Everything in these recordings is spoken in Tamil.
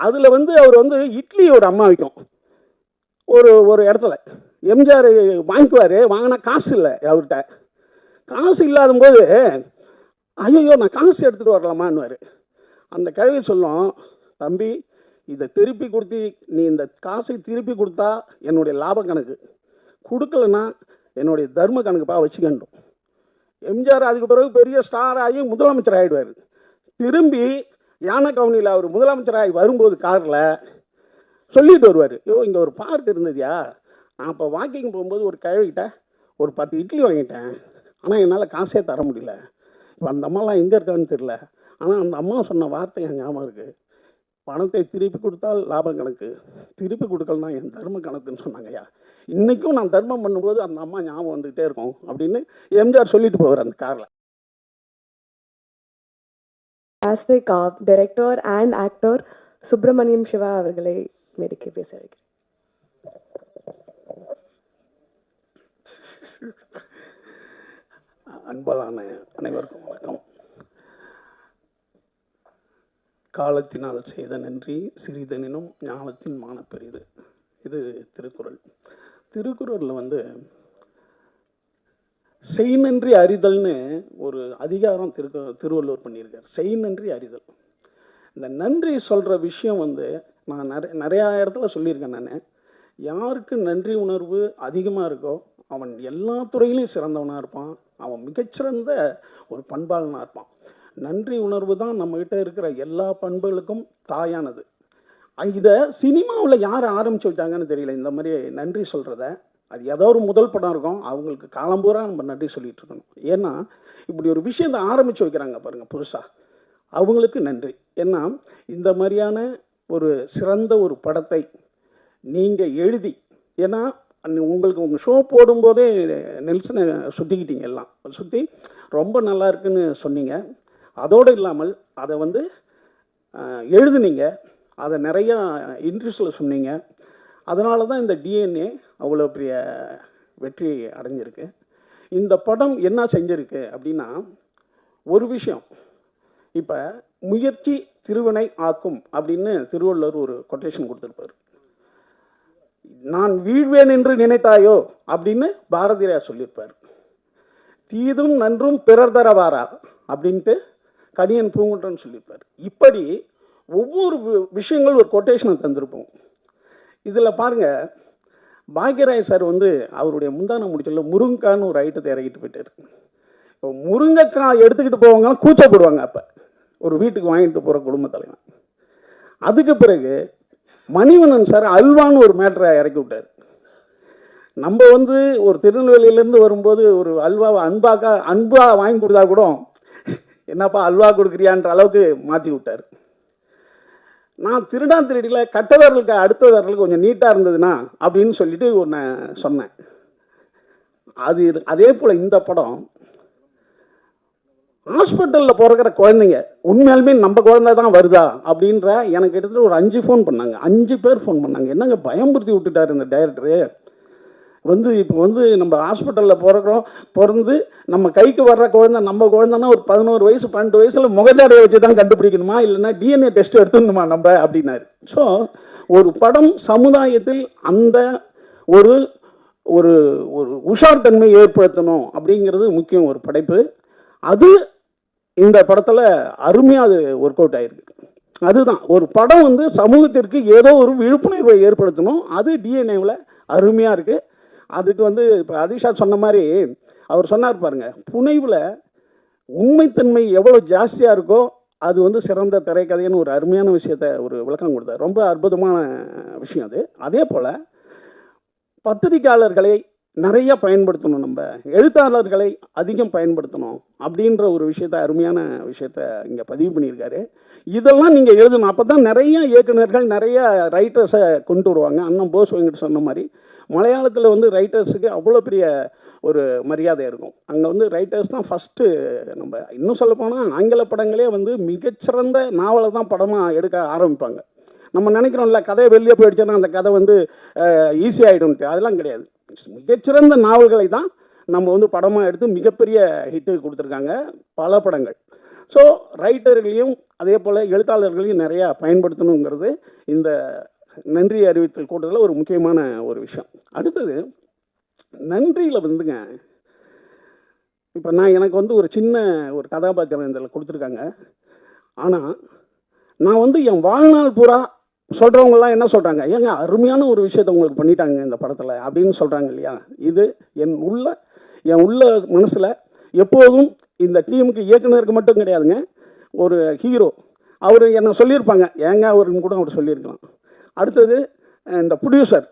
அதில் வந்து அவர் வந்து இட்லி ஒரு அம்மா வைக்கும் ஒரு ஒரு இடத்துல. எம்ஜிஆர் வாங்கிக்குவார், வாங்கினா காசு இல்லை அவர்கிட்ட. காசு இல்லாத போது ஐயோ நான் காசு எடுத்துகிட்டு வரலாமான்னுவார். அந்த கிழவி சொல்லும், தம்பி இதை திருப்பி கொடுத்து நீ இந்த காசை திருப்பி கொடுத்தா என்னுடைய லாப கணக்கு, கொடுக்கலன்னா என்னுடைய தர்ம கணக்குப்பா வச்சுக்கணும். எம்ஜிஆர் அதுக்கு பிறகு பெரிய ஸ்டார் ஆகி முதலமைச்சர் ஆகிடுவார். திரும்பி யானை கவுனியில் அவர் முதலமைச்சராகி வரும்போது காரில் சொல்லிட்டு வருவார், இங்கே ஒரு பார்க் இருந்ததுயா, நான் இப்போ வாக்கிங் போகும்போது ஒரு கிழவிக்கிட்ட ஒரு 10 இட்லி வாங்கிட்டேன், ஆனால் என்னால் காசே தர முடியல. இப்போ அந்த அம்மாலாம் எங்கே இருக்கான்னு தெரியல, ஆனால் அந்த அம்மா சொன்ன வார்த்தை என் ஞாபகம் இருக்குது, பணத்தை திருப்பி கொடுத்தால் லாபம் கணக்கு, திருப்பி கொடுக்கலனா என் தர்ம கணக்குன்னு சொன்னாங்கய்யா. இன்றைக்கும் நான் தர்மம் பண்ணும்போது அந்த அம்மா ஞாபகம் வந்துகிட்டே இருக்கும் அப்படின்னு எம்ஜிஆர் சொல்லிட்டு போவார் அந்த காரில். Fantastic director and actor Subramaniam Shiva அவர்களை மேடைக்கு பேச வைக்கிறேன். அன்பான அனைவருக்கும் வணக்கம். காலத்தினால் செய்த நன்றி சிறிதெனினும் ஞானத்தின் மான பெரிது. இது திருக்குறள். திருக்குறளில் வந்து செய் நன்றி அறிதல்னு ஒரு அதிகாரம் திருவள்ளுவர் பண்ணியிருக்கார். செய் நன்றி அறிதல். இந்த நன்றி சொல்கிற விஷயம் வந்து நான் நிறையா இடத்துல சொல்லியிருக்கேன். நான் யாருக்கு நன்றி உணர்வு அதிகமாக இருக்கோ அவன் எல்லா துறையிலையும் சிறந்தவனாக இருப்பான், அவன் மிகச்சிறந்த ஒரு பண்பாளனாக இருப்பான். நன்றி உணர்வு தான் நம்மகிட்ட இருக்கிற எல்லா பண்புகளுக்கும் தாயானது. இதை சினிமாவில் யார் ஆரம்பிச்சு வச்சாங்கன்னு தெரியல. இந்த மாதிரி நன்றி சொல்கிறத, அது ஏதோ ஒரு முதல் படம் இருக்கும், அவங்களுக்கு காலம்பூரா நம்ம நன்றி சொல்லிட்டு இருக்கணும். ஏன்னா இப்படி ஒரு விஷயத்தை ஆரம்பித்து வைக்கிறாங்க பாருங்கள் புதுசாக, அவங்களுக்கு நன்றி. ஏன்னா இந்த மாதிரியான ஒரு சிறந்த ஒரு படத்தை நீங்கள் எழுதி, ஏன்னா உங்களுக்கு உங்கள் ஷோ போடும்போதே நெல்சனை சுற்றிக்கிட்டீங்க, எல்லாம் சுற்றி ரொம்ப நல்லா இருக்குன்னு சொன்னீங்க. அதோடு இல்லாமல் அதை வந்து எழுதுனீங்க, அதை நிறையா இன்ட்ரெஸ்டில் சொன்னீங்க. அதனால தான் இந்த டிஎன்ஏ அவ்வளோ பெரிய வெற்றி அடைஞ்சிருக்கு. இந்த படம் என்ன செஞ்சுருக்கு அப்படின்னா, ஒரு விஷயம், இப்போ முயற்சி திருவினை ஆக்கும் அப்படின்னு திருவள்ளுவர் ஒரு கொட்டேஷன் கொடுத்துருப்பார். நான் வீழ்வேன் என்று நினைத்தாயோ அப்படின்னு பாரதியார் சொல்லியிருப்பார். தீதும் நன்றும் பிறர் தரவாரா அப்படின்ட்டு கணியன் பூங்குன்றன்னு சொல்லியிருப்பார். இப்படி ஒவ்வொரு விஷயங்கள் ஒரு கொட்டேஷனை தந்திருப்போம். இதில் பாருங்கள், பாக்யராஜ் சார் வந்து அவருடைய முந்தான முடிச்சல முருங்கைக்கான்னு ஒரு ஐட்டத்தை இறக்கிட்டு போயிட்டார். இப்போ முருங்கைக்காய் எடுத்துக்கிட்டு போவாங்க, கூச்சப்படுவாங்க. அப்போ ஒரு வீட்டுக்கு வாங்கிட்டு போகிற குடும்ப தலைவன். அதுக்கு பிறகு மணிவண்ணன் சார் அல்வான்னு ஒரு மேட்டரை இறக்கி விட்டார். நம்ம வந்து ஒரு திருநெல்வேலியிலேருந்து வரும்போது ஒரு அல்வாவை அன்பாக வாங்கி கொடுத்தா கூட என்னப்பா அல்வா கொடுக்குறியான்ற அளவுக்கு மாற்றி விட்டார். நான் திருடியில் கட்ட விரலுக்கு அடுத்த விரலுக்கு கொஞ்சம் நீட்டாக இருந்ததுன்னா அப்படின்னு சொல்லிட்டு ஒன்று சொன்னேன். அதே போல் இந்த படம் ஹாஸ்பிட்டலில் பிறக்கிற குழந்தைங்க உண்மையாலுமே நம்ம குழந்தை தான் வருதா அப்படின்ற, எனக்கு கிட்டத்தட்ட ஒரு 5 ஃபோன் பண்ணாங்க, 5 பேர் ஃபோன் பண்ணாங்க. என்னங்க பயம்படுத்தி விட்டுட்டார் இந்த டைரக்டரு. வந்து இப்போ வந்து நம்ம ஹாஸ்பிட்டலில் பிறந்து நம்ம கைக்கு வர்ற குழந்தை நம்ம குழந்தைன்னா ஒரு 11 வயசு 12 வயசில் முகஜாடையை வச்சு தான் கண்டுபிடிக்கணுமா, இல்லைன்னா டிஎன்ஏ டெஸ்ட் எடுத்துடணுமா நம்ம அப்படின்னாரு. ஸோ ஒரு படம் சமுதாயத்தில் அந்த ஒரு ஒரு ஒரு உஷார் தன்மை ஏற்படுத்தணும் அப்படிங்கிறது முக்கியம் ஒரு படைப்பு. அது இந்த படத்தில் அருமையாக அது ஒர்க் அவுட் ஆகிருக்கு. அதுதான் ஒரு படம் வந்து சமூகத்திற்கு ஏதோ ஒரு விழிப்புணர்வை ஏற்படுத்தணும். அது டிஎன்ஏவில் அருமையாக இருக்குது. அதுக்கு வந்து இப்போ அதிஷா சொன்ன மாதிரி அவர் சொன்னார் பாருங்க, புனைவில் உண்மைத்தன்மை எவ்வளோ ஜாஸ்தியாக இருக்கோ அது வந்து சிறந்த திரைக்கதைன்னு ஒரு அருமையான விஷயத்தை ஒரு விளக்கம் கொடுத்தார். ரொம்ப அற்புதமான விஷயம் அது. அதே போல் பத்திரிகையாளர்களை நிறைய பயன்படுத்தணும், நம்ம எழுத்தாளர்களை அதிகம் பயன்படுத்தணும் அப்படின்ற ஒரு விஷயத்தை அருமையான விஷயத்தை இங்கே பதிவு பண்ணியிருக்காரு. இதெல்லாம் நீங்கள் எழுதணும், அப்போ தான் நிறைய இயக்குநர்கள் நிறைய ரைட்டர்ஸை கொண்டு வருவாங்க. அண்ணன் போஸ் வெங்கட் சொன்ன மாதிரி மலையாளத்தில் வந்து ரைட்டர்ஸுக்கு அவ்வளோ பெரிய ஒரு மரியாதை இருக்கும். அங்கே வந்து ரைட்டர்ஸ் தான் ஃபஸ்ட்டு. நம்ம இன்னும் சொல்லப்போனால் ஆங்கில படங்களே வந்து மிகச்சிறந்த நாவலை தான் படமாக எடுக்க ஆரம்பிப்பாங்க. நம்ம நினைக்கிறோம்ல கதையை வெளியே போயிடுச்சோன்னா அந்த கதை வந்து ஈஸியாகிடும்ட்டு, அதெல்லாம் கிடையாது. மிகச்சிறந்த நாவல்களை தான் நம்ம வந்து படமாக எடுத்து மிகப்பெரிய ஹிட்டு கொடுத்துருக்காங்க பல படங்கள். ஸோ ரைட்டர்களையும் அதே போல் எழுத்தாளர்களையும் நிறையா பயன்படுத்தணுங்கிறது இந்த நன்றி அறிவித்தல் கூட்டத்தில் ஒரு முக்கியமான ஒரு விஷயம். அடுத்தது நன்றியில் வந்துங்க, இப்போ எனக்கு ஒரு சின்ன ஒரு கதாபாத்திரம் இதில் கொடுத்துருக்காங்க. ஆனால் நான் என் வாழ்நாள் பூரா சொல்கிறவங்கலாம் என்ன சொல்கிறாங்க, ஏங்க அருமையான ஒரு விஷயத்தை உங்களுக்கு பண்ணிட்டாங்க இந்த படத்தில் அப்படின்னு சொல்கிறாங்க இல்லையா. இது என் உள்ள மனசில் எப்போதும் இந்த டீமுக்கு இயக்குனருக்கு மட்டும் கிடையாதுங்க, ஒரு ஹீரோ அவர் என்ன சொல்லியிருப்பாங்க, ஏங்க அவருன்னு கூட அவர் சொல்லியிருக்கலாம். அடுத்தது இந்த ப்ரொடியூசர்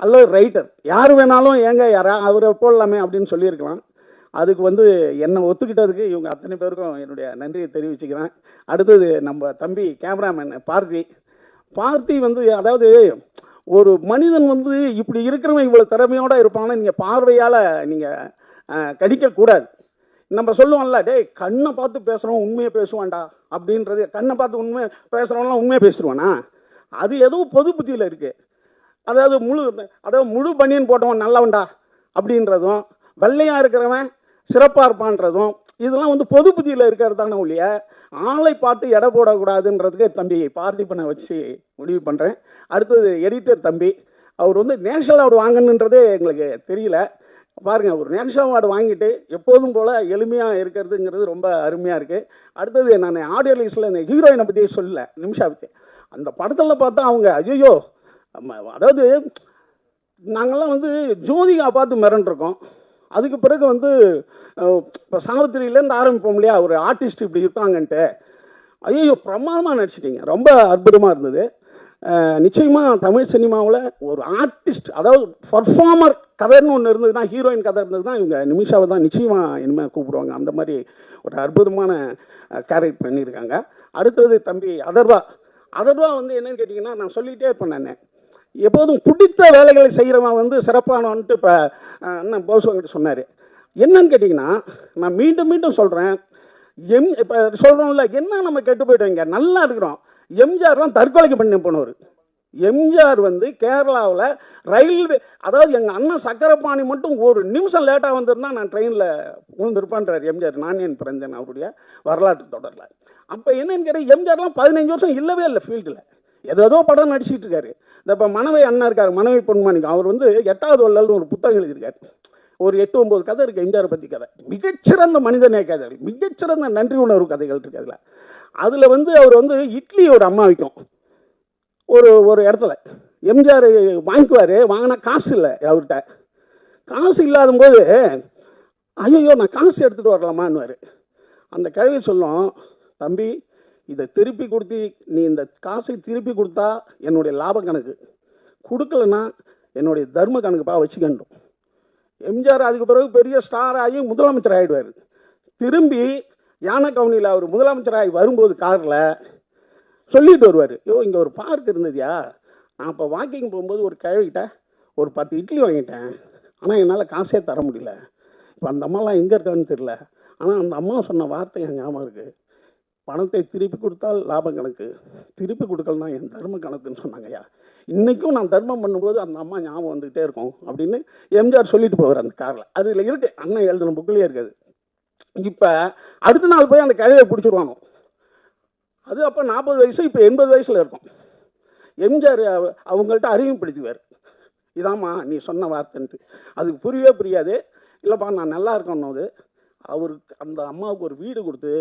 அல்லது ரைட்டர் யார் வேணாலும் ஏங்க அவரை போடலாமே அப்படின்னு சொல்லியிருக்கலாம். அதுக்கு என்னை ஒத்துக்கிட்டதுக்கு இவங்க அத்தனை பேருக்கும் என்னுடைய நன்றியை தெரிவிச்சுக்கிறேன். அடுத்தது நம்ம தம்பி கேமராமேன் பார்த்தி அதாவது ஒரு மனிதன் இப்படி இருக்கிறவன் இவ்வளோ திறமையோடு இருப்பான்னு நீங்கள் பார்வையால் நீங்கள் கடிக்கக்கூடாது. நம்ம சொல்லுவோம்ல, டேய் கண்ணை பார்த்து பேசுகிறோம் உண்மையை பேசுவான்டா அப்படின்றது, கண்ணை பார்த்து உண்மை பேசுகிறவங்களாம் உண்மையை பேசுவானா, அது ஏதோ பொது புத்தியில் இருக்குது. அதாவது முழு பனியன் போட்டவன் நல்லவன்டா அப்படின்றதும், வெள்ளையாக இருக்கிறவன் சிறப்பாக இருப்பான்றதும், இதெல்லாம் பொது புத்தியில் இருக்கிறது தானே ஒழிய ஆளை பார்த்து எடை போடக்கூடாதுன்றதுக்கு தம்பி பார்த்திபனை வச்சு முடிவு பண்ணுறேன். அடுத்தது எடிட்டர் தம்பி, அவர் நேஷனல் அவார்டு வாங்கணுன்றதே எங்களுக்கு தெரியல. பாருங்கள், ஒரு நேஷனல் அவார்டு வாங்கிட்டு எப்போதும் போல் எளிமையாக இருக்கிறதுங்கிறது ரொம்ப அருமையாக இருக்குது. அடுத்தது நான் ஆடியோ லிஸ்ட்டில் இந்த ஹீரோயினை பற்றி சொல்லலை, நிமிஷா பற்றி. அந்த படத்தில் பார்த்தா அவங்க ஐயோ, அதாவது நாங்கள்லாம் ஜோதிகா பார்த்து மிரண்டிருக்கோம். அதுக்கு பிறகு இப்போ சாவித்திரியிலேருந்து ஆரம்பிப்போம் இல்லையா, ஒரு ஆர்டிஸ்ட் இப்படி இருப்பாங்கன்ட்டு, ஐயோ பிரமாதமாக நடிச்சிட்டிங்க, ரொம்ப அற்புதமாக இருந்தது. நிச்சயமாக தமிழ் சினிமாவில் ஒரு ஆர்டிஸ்ட், அதாவது பர்ஃபார்மர் கதைன்னு ஒன்று இருந்ததுன்னா, ஹீரோயின் கதை இருந்ததுன்னா இவங்க நிமிஷாவை தான் நிச்சயமாக இனிமேல் கூப்பிடுவாங்க. அந்த மாதிரி ஒரு அற்புதமான கேரக்டர் பண்ணியிருக்காங்க. அடுத்தது தம்பி அதர்வா என்னன்னு கேட்டிங்கன்னா, நான் சொல்லிகிட்டே இருப்பேன், நான் எப்போதும் பிடித்த வேலைகளை செய்கிறவன் சிறப்பானவன்ட்டு இப்போ அண்ணன் போஸ்வங்கிட்ட சொன்னார். என்னன்னு கேட்டிங்கன்னா, நான் மீண்டும் மீண்டும் சொல்கிறேன், இப்போ சொல்கிறோம்ல, என்ன நம்ம கெட்டு போயிட்டோங்க, நல்லா இருக்கிறோம். எம்ஜிஆர்லாம் தற்கொலைக்கு பண்ணி போனவர். எம்ஜிஆர் கேரளாவில் ரயில்வே, அதாவது எங்கள் அண்ணன் சக்கரபாணி மட்டும் ஒரு நிமிஷம் லேட்டாக வந்திருந்தால் நான் ட்ரெயினில் விழுந்திருப்பான்றார் எம்ஜிஆர், நானியன் பிறந்தேன் அவருடைய வரலாற்று தொடரில். அப்போ என்னன்னு கேட்டால், எம்ஜிஆர்லாம் 15 வருஷம் இல்லவே இல்லை ஃபீல்டில், ஏதோ படம் நடிச்சிட்டு இருக்காரு. இந்த இப்போ மனைவி அண்ணன் இருக்கார், மனைவி பொன்மாணிக்கம், அவர் 8வது வள்ளல்னு ஒரு புத்தகம் எழுதியிருக்காரு. ஒரு 8-9 கதை இருக்குது எம்ஜிஆர் பற்றி கதை. மிகச்சிறந்த மனிதநேய கதைகள், மிகச்சிறந்த நன்றி உணர்வு கதைகள் இருக்குது அதில். அதில் அவர் இட்லி ஒரு அம்மா வைக்கும் ஒரு இடத்துல. எம்ஜிஆர் வாங்கிக்குவார், வாங்கினா காசு இல்லை அவர்கிட்ட. காசு இல்லாத போது ஐயோ நான் காசு எடுத்துகிட்டு வரலாமான்னுவார். அந்த கிழவி சொல்லும், தம்பி இதை திருப்பி கொடுத்து நீ இந்த காசை திருப்பி கொடுத்தா என்னுடைய லாப கணக்கு, கொடுக்கலன்னா என்னுடைய தர்ம கணக்குப்பா வச்சுக்கணும். எம்ஜிஆர் அதுக்கு பிறகு பெரிய ஸ்டார் ஆகி முதலமைச்சர் ஆகிடுவார். திரும்பி யானை கவுனியில் அவர் முதலமைச்சராகி வரும்போது காரில் சொல்லிட்டு வருவார், இங்கே ஒரு பார்க் இருந்ததுயா, நான் இப்போ வாக்கிங் போகும்போது ஒரு கிழவிக்கிட்ட ஒரு 10 இட்லி வாங்கிட்டேன், ஆனால் என்னால் காசே தர முடியல. இப்போ அந்த அம்மாலாம் எங்கே இருக்கான்னு தெரியல, ஆனால் அந்த அம்மா சொன்ன வார்த்தை என் ஞாபகம் இருக்குது, பணத்தை திருப்பி கொடுத்தால் லாபம் கணக்கு, திருப்பி கொடுக்கலனா என் தர்ம கணக்குன்னு சொன்னாங்கய்யா. இன்றைக்கும் நான் தர்மம் பண்ணும்போது அந்த அம்மா ஞாபகம் வந்துக்கிட்டே இருக்கும் அப்படின்னு எம்ஜிஆர் சொல்லிட்டு போவார் அந்த காரில். அதில் இருக்குது, அண்ணன் எழுதின புக்கிலேயே இருக்குது. இப்போ அடுத்த நாள் போய் அந்த கிழவியை பிடிச்சிருவானோ, அது அப்போ 40 வயசு, இப்போ 80 வயசில் இருக்கும். எம்ஜிஆர் அவங்கள்ட்ட அறிமுகப்படுத்துவார், இதாம்மா நீ சொன்ன வார்த்தைன்ட்டு. அதுக்கு புரியவே புரியாது. இல்லைப்பா நான் நல்லா இருக்கணும்னு அவருக்கு அந்த அம்மாவுக்கு ஒரு வீடு கொடுத்து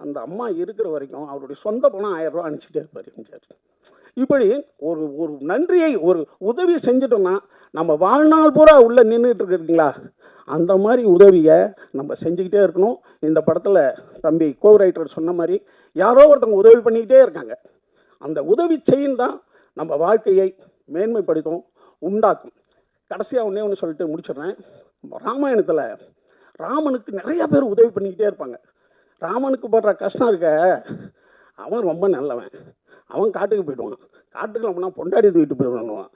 அந்த அம்மா இருக்கிற வரைக்கும் அவருடைய சொந்த பணம் 1000 ரூபா அனுப்பிச்சிட்டே இருப்பார் எம்ஜிஆர். இப்படி ஒரு நன்றியை, ஒரு உதவி செஞ்சிட்டோம்னா நம்ம வாழ்நாள் பூரா உள்ளே நின்றுட்டு இருக்குங்களா, அந்த மாதிரி உதவியை நம்ம செஞ்சுக்கிட்டே இருக்கணும். இந்த படத்தில் தம்பி கோ ரைட்டர் சொன்ன மாதிரி யாரோ ஒருத்தவங்க உதவி பண்ணிக்கிட்டே இருக்காங்க. அந்த உதவி செய்யும் தான் நம்ம வாழ்க்கையை மேன்மைப்படுத்தும், உண்டாக்கும். கடைசியாக ஒன்று சொல்லிட்டு முடிச்சிடுறேன். ராமாயணத்தில் ராமனுக்கு நிறையா பேர் உதவி பண்ணிக்கிட்டே இருப்பாங்க. ராமனுக்கு படுற கஷ்டம் இருக்க, அவன் ரொம்ப நல்லவன், அவன் காட்டுக்கு போய்டுவான், காட்டுக்கு அப்படின்னா பொண்டாடி தூக்கிட்டு போயிடுவான்,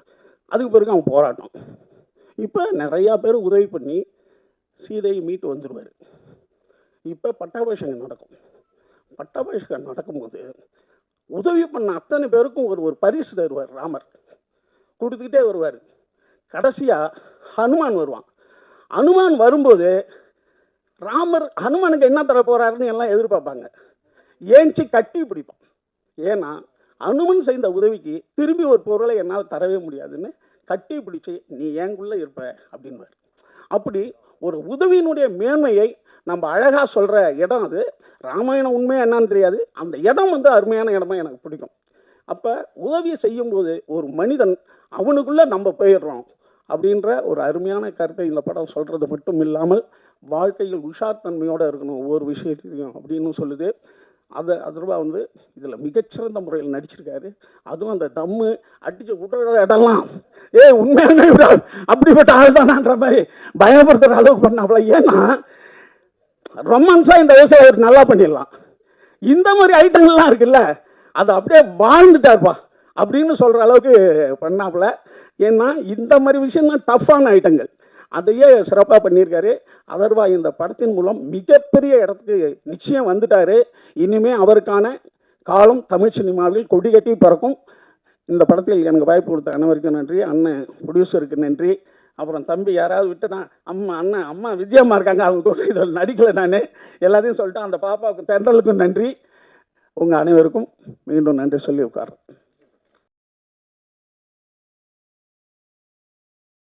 அதுக்கு பிறகு அவன் போராட்டம். இப்போ நிறையா பேர் உதவி பண்ணி சீதையை மீட்டு வந்துடுவார். இப்போ பட்டாபிஷேகம் நடக்கும். பட்டாபிஷேகம் நடக்கும்போது உதவி பண்ண அத்தனை பேருக்கும் ஒரு பரிசு தருவார் ராமர், கொடுத்துக்கிட்டே வருவார். கடைசியாக ஹனுமான் வருவான். ஹனுமான் வரும்போது ஹனுமானுக்கு என்ன தர போகிறாருன்னு எல்லாம் எதிர்பார்ப்பாங்க. ஏஞ்சி கட்டி பிடிப்பான். ஏன்னா அனுமன் செய்த உதவிக்கு திரும்பி ஒரு பொருளை என்னால் தரவே முடியாதுன்னு கட்டி பிடிச்சி நீ ஏங்குள்ளே இருப்ப அப்படின்வார். அப்படி ஒரு உதவியினுடைய மேன்மையை நம்ம அழகாக சொல்கிற இடம் அது. ராமாயணம் உண்மையாக என்னன்னு தெரியாது, அந்த இடம் வந்து அருமையான இடமா எனக்கு பிடிக்கும். அப்போ உதவியை செய்யும்போது ஒரு மனிதன் அவனுக்குள்ளே நம்ம போயிடுறோம் அப்படின்ற ஒரு அருமையான கருத்தை இந்த படம் சொல்கிறது மட்டும் இல்லாமல் வாழ்க்கையில் உஷார் தன்மையோடு இருக்கணும் ஒவ்வொரு விஷயத்தையும் அப்படின்னு சொல்லுது. அதுவா வந்து இதில் மிகச்சிறந்த முறையில் நடிச்சிருக்காரு. அதுவும் அந்த தம்மு அடிச்சு விடுற இடம்லாம் உண்மையான அப்படிப்பட்ட ஆள் தானான்ற மாதிரி பயப்படுத்துகிற அளவுக்கு பண்ணாப்புல. ஏன்னா ரொமான்ஸாக இந்த வயசில் அவர் நல்லா பண்ணிடலாம். இந்த மாதிரி ஐட்டங்கள்லாம் இருக்குல்ல, அதை அப்படியே வாழ்ந்துட்டார்ப்பா அப்படின்னு சொல்கிற அளவுக்கு பண்ணாப்புல. ஏன்னா இந்த மாதிரி விஷயம்தான் டஃப்பான ஐட்டங்கள், அதையே சிறப்பாக பண்ணியிருக்காரு. அதர்வா இந்த படத்தின் மூலம் மிகப்பெரிய இடத்துக்கு நிச்சயம் வந்துட்டார். இனிமேல் அவருக்கான காலம் தமிழ் சினிமாவில் கொடி கட்டி பறக்கும். இந்த படத்தில் எனக்கு வாய்ப்பு கொடுத்த அனைவருக்கும் நன்றி. அண்ணன் ப்ரொடியூசருக்கு நன்றி. அப்புறம் தம்பி யாராவது விட்டுனா அம்மா விஜயம்மா இருக்காங்க, அவங்க கூட இதில் நடிக்கலை. நான் எல்லாத்தையும் சொல்லிட்டேன். அந்த பாப்பாவுக்கு தென்றலுக்கும் நன்றி. உங்கள் அனைவருக்கும் மீண்டும் நன்றி சொல்லி உட்கார்றேன்.